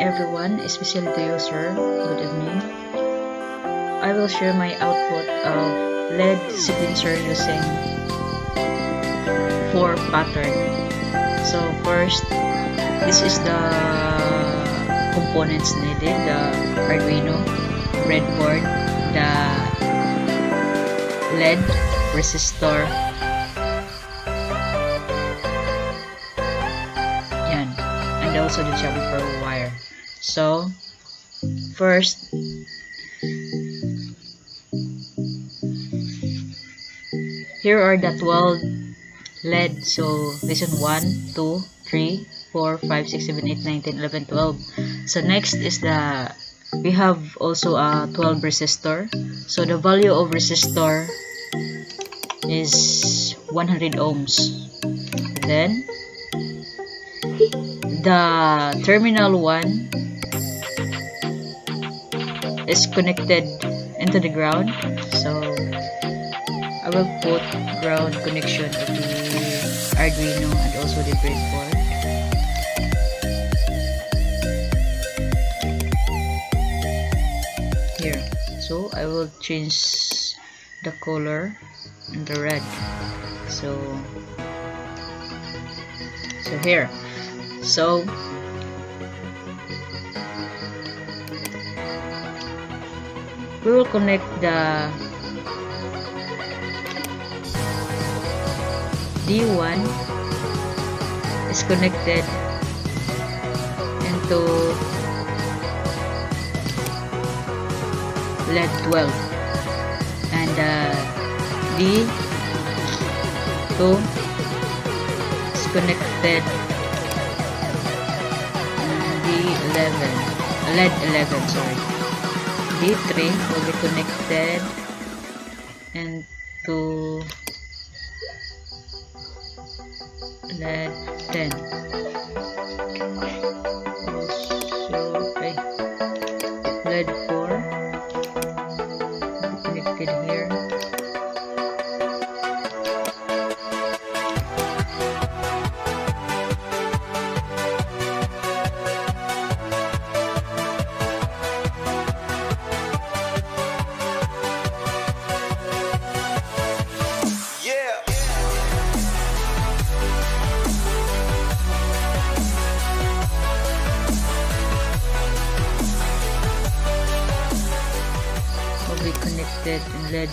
everyone, especially to you, sir. Good evening. I will share my output of LED sequencer using 4 pattern. So first, this is the components needed: the Arduino, breadboard, the LED resistor, and also the jumper wire. So first, here are the 12 LED. So this one 1, 2, 3, 4, 5, 6, 7, 8, 9, 10, 11, 12. So next is we have also a 12 resistor. So the value of resistor is 100 ohms. Then the terminal 1 is connected into the ground. So I will put ground connection of the Arduino and also the breadboard. Here. So I will change the color and the red. So here. So we will connect the D1 is connected into LED 12, and D2 is connected LED 11, sorry. D3 will be connected into LED 10. Also, LED 4 will be connected here. Be connected in LED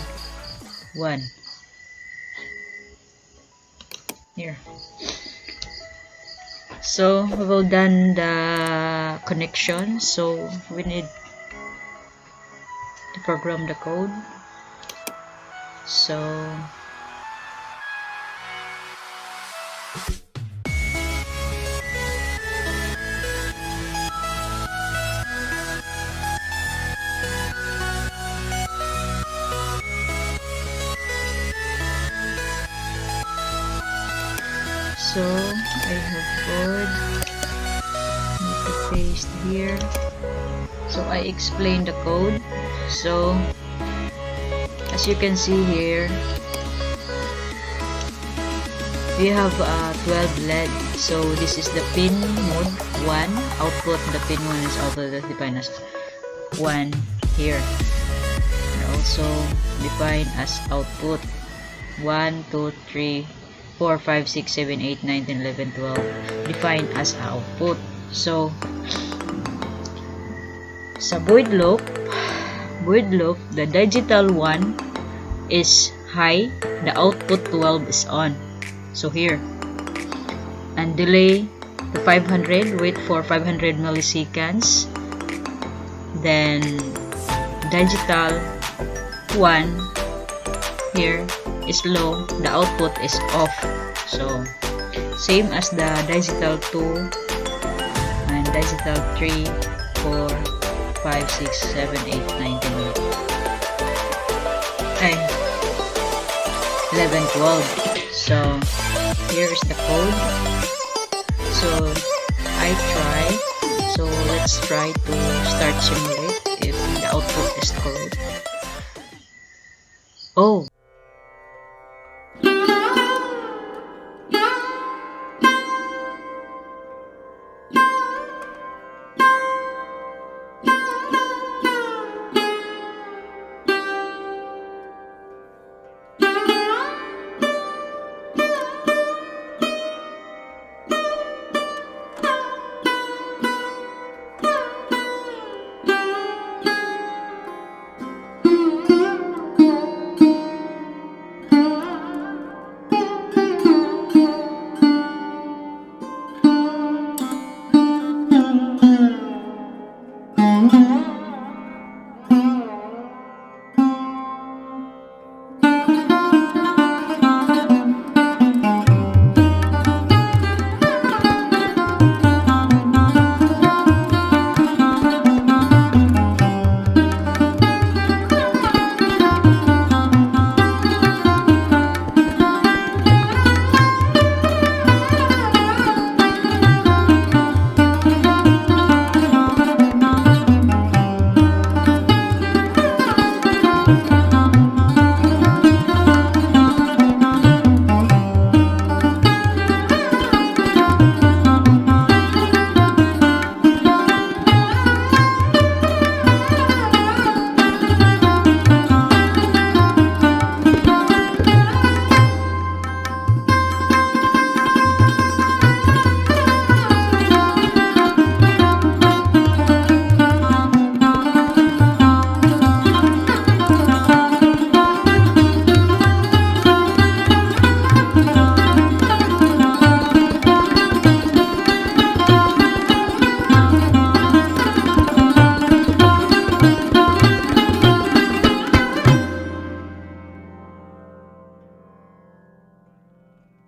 1 here. So we will done the connection, so we need to program the code. So I have code, need to paste here. So I explain the code. So as you can see here, we have 12 LED. So this is the pin mode 1 output. The pin 1 is also defined as 1 here, and also defined as output 1, 2, 3, 4, 5, 6, 7, 8, 9, 10, 11, 12 defined as output. So sa void loop, the digital 1 is high, the output 12 is on. So here, and delay to 500, wait for 500 milliseconds. Then digital 1 here is low, the output is off. So same as the digital 2 and digital 3, 4, 5, 6, 7, 8, 9, 10, 11, 12. So here is the code. So let's try to start simulate if the output is correct. Oh,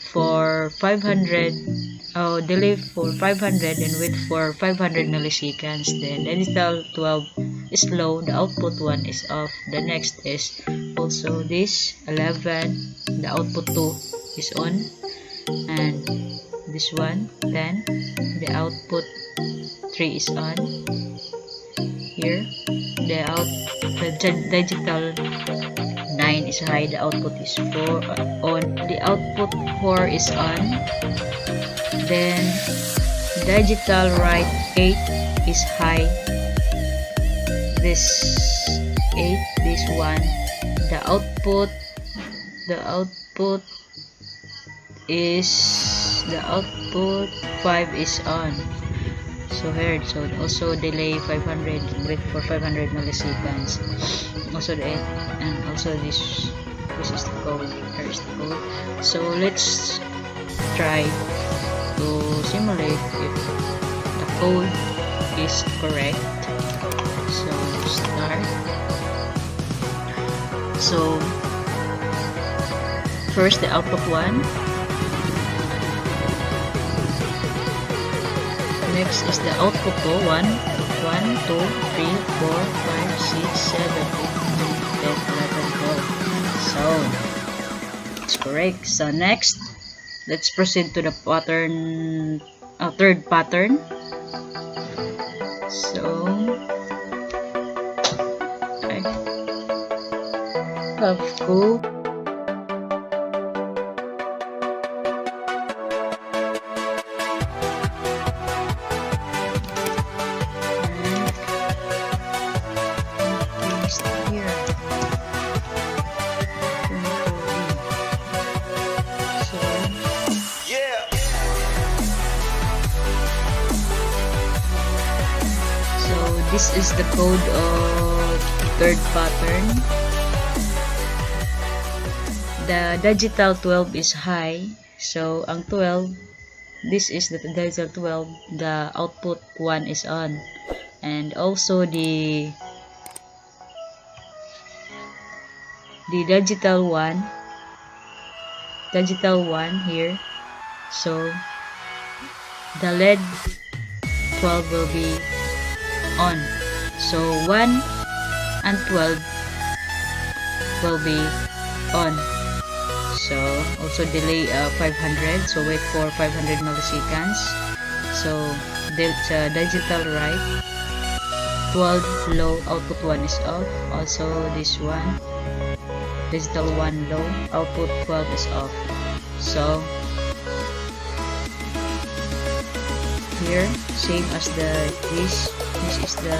for 500, delay for 500 and wait for 500 milliseconds. Then digital 12 is low, the output 1 is off. The next is also this 11, the output 2 is on, and this one 10, the output 3 is on. Here the digital 9 is high, the output is 4 on, the output 4 is on. Then digital right 8 is high, this 8, this one, the output is, the output 5 is on. So here, so also delay 500, wait for 500 milliseconds. Also the and also this is the code. Here is the code. So let's try to simulate if the code is correct. So start. So first the output 1. Next is the output 2, 1, 2, 3, 4, 5, 6, 7, 8, 9, 10, 11, 12. So it's correct. So next, let's proceed to the pattern, third pattern. So I have code. This is the code of third pattern. The digital 12 is high, so ang 12, this is the digital 12, the output 1 is on, and also the digital 1 here, so the LED 12 will be on, so 1 and 12 will be on. So also delay 500, so wait for 500 milliseconds. So digital right 12 low, output 1 is off. Also this one, digital 1 low, output 12 is off. So here same as this is the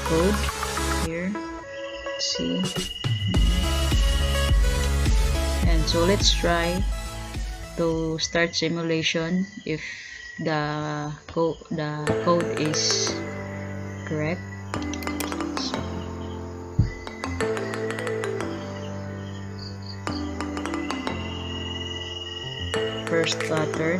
code here, see. And so let's try to start simulation if the code is correct. So, first pattern.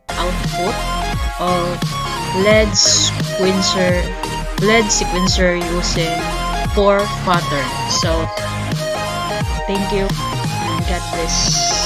Output of LED sequencer using 4 pattern. So thank you and God bless.